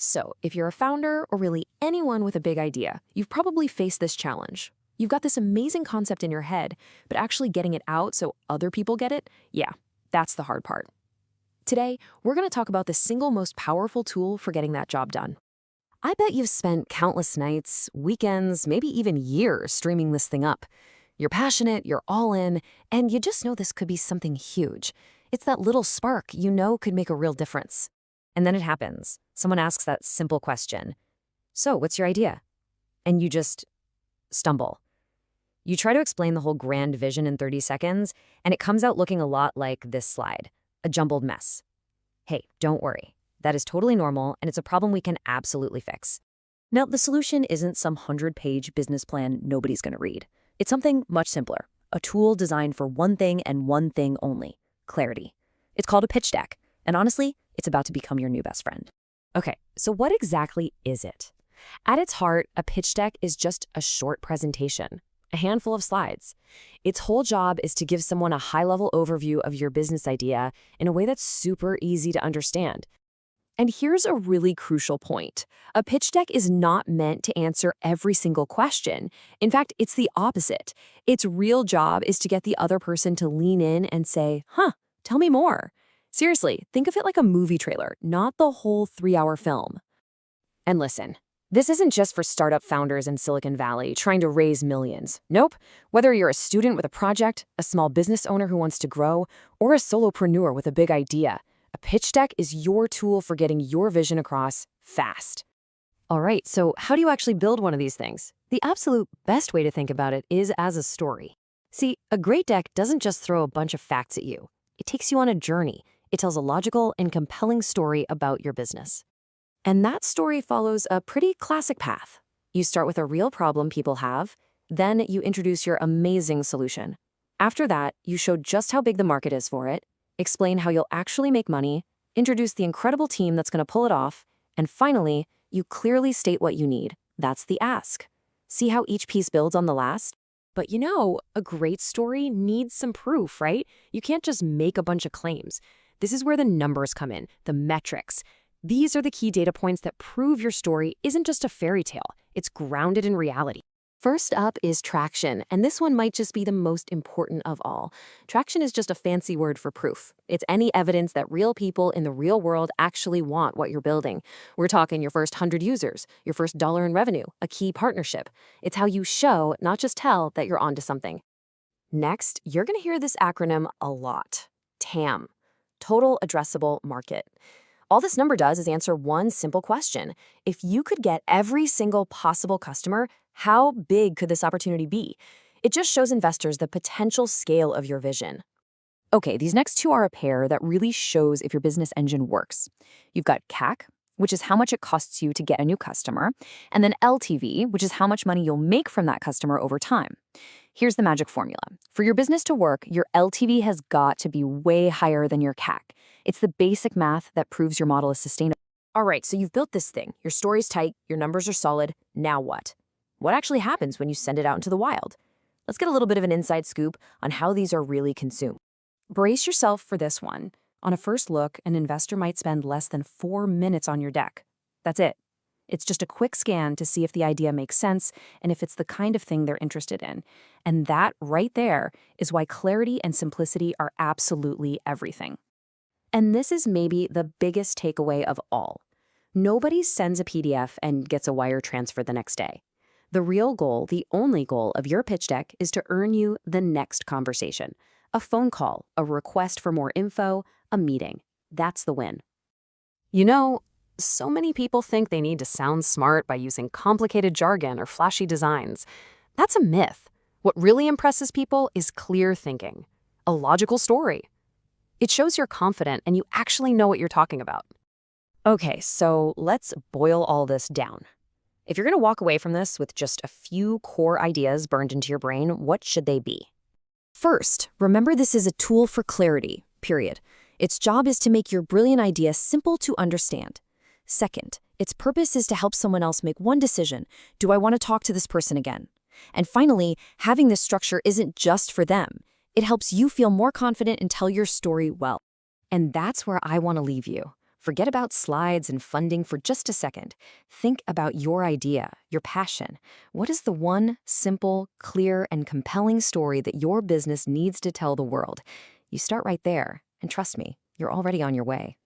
So, if you're a founder or really anyone with a big idea, you've probably faced this challenge. You've got this amazing concept in your head, but actually getting it out so other people get it, yeah, that's the hard part. Today, we're going to talk about the single most powerful tool for getting that job done. I bet you've spent countless nights, weekends, maybe even years streaming this thing up. You're passionate, you're all in, and you just know this could be something huge. It's that little spark you know could make a real difference. And then it happens. Someone asks that simple question. So, what's your idea? And you just stumble. You try to explain the whole grand vision in 30 seconds, and it comes out looking a lot like this slide, a jumbled mess. Hey, don't worry. That is totally normal, and it's a problem we can absolutely fix. Now, the solution isn't some 100-page business plan nobody's going to read. It's something much simpler, a tool designed for one thing and one thing only, clarity. It's called a pitch deck, and honestly, it's about to become your new best friend. Okay, so what exactly is it? At its heart, a pitch deck is just a short presentation, a handful of slides. Its whole job is to give someone a high-level overview of your business idea in a way that's super easy to understand. And here's a really crucial point. A pitch deck is not meant to answer every single question. In fact, it's the opposite. Its real job is to get the other person to lean in and say, tell me more. Seriously, think of it like a movie trailer, not the whole 3-hour film. And listen, this isn't just for startup founders in Silicon Valley trying to raise millions. Nope. Whether you're a student with a project, a small business owner who wants to grow, or a solopreneur with a big idea, a pitch deck is your tool for getting your vision across fast. All right, so how do you actually build one of these things? The absolute best way to think about it is as a story. See, a great deck doesn't just throw a bunch of facts at you. It takes you on a journey. It tells a logical and compelling story about your business. And that story follows a pretty classic path. You start with a real problem people have, then you introduce your amazing solution. After that, you show just how big the market is for it, explain how you'll actually make money, introduce the incredible team that's going to pull it off, and finally, you clearly state what you need. That's the ask. See how each piece builds on the last? But you know, a great story needs some proof, right? You can't just make a bunch of claims. This is where the numbers come in, the metrics. These are the key data points that prove your story isn't just a fairy tale. It's grounded in reality. First up is traction, and this one might just be the most important of all. Traction is just a fancy word for proof. It's any evidence that real people in the real world actually want what you're building. We're talking your first 100 users, your first dollar in revenue, a key partnership. It's how you show, not just tell, that you're onto something. Next, you're going to hear this acronym a lot. TAM, Total Addressable Market. All this number does is answer one simple question. If you could get every single possible customer, how big could this opportunity be? It just shows investors the potential scale of your vision. Okay, these next two are a pair that really shows if your business engine works. You've got CAC, which is how much it costs you to get a new customer, and then LTV, which is how much money you'll make from that customer over time. Here's the magic formula. For your business to work, your LTV has got to be way higher than your CAC. It's the basic math that proves your model is sustainable. All right, so you've built this thing. Your story's tight, your numbers are solid. Now what? What actually happens when you send it out into the wild? Let's get a little bit of an inside scoop on how these are really consumed. Brace yourself for this one. On a first look, an investor might spend less than 4 minutes on your deck. That's it. It's just a quick scan to see if the idea makes sense and if it's the kind of thing they're interested in. And that right there is why clarity and simplicity are absolutely everything. And this is maybe the biggest takeaway of all. Nobody sends a PDF and gets a wire transfer the next day. The real goal, the only goal of your pitch deck is to earn you the next conversation. A phone call, a request for more info, a meeting. That's the win. You know, so many people think they need to sound smart by using complicated jargon or flashy designs. That's a myth. What really impresses people is clear thinking, a logical story. It shows you're confident and you actually know what you're talking about. Okay, so let's boil all this down. If you're going to walk away from this with just a few core ideas burned into your brain, what should they be? First, remember this is a tool for clarity, period. Its job is to make your brilliant idea simple to understand. Second, its purpose is to help someone else make one decision. Do I want to talk to this person again? And finally, having this structure isn't just for them. It helps you feel more confident and tell your story well. And that's where I want to leave you. Forget about slides and funding for just a second. Think about your idea, your passion. What is the one simple, clear, and compelling story that your business needs to tell the world? You start right there, and trust me, you're already on your way.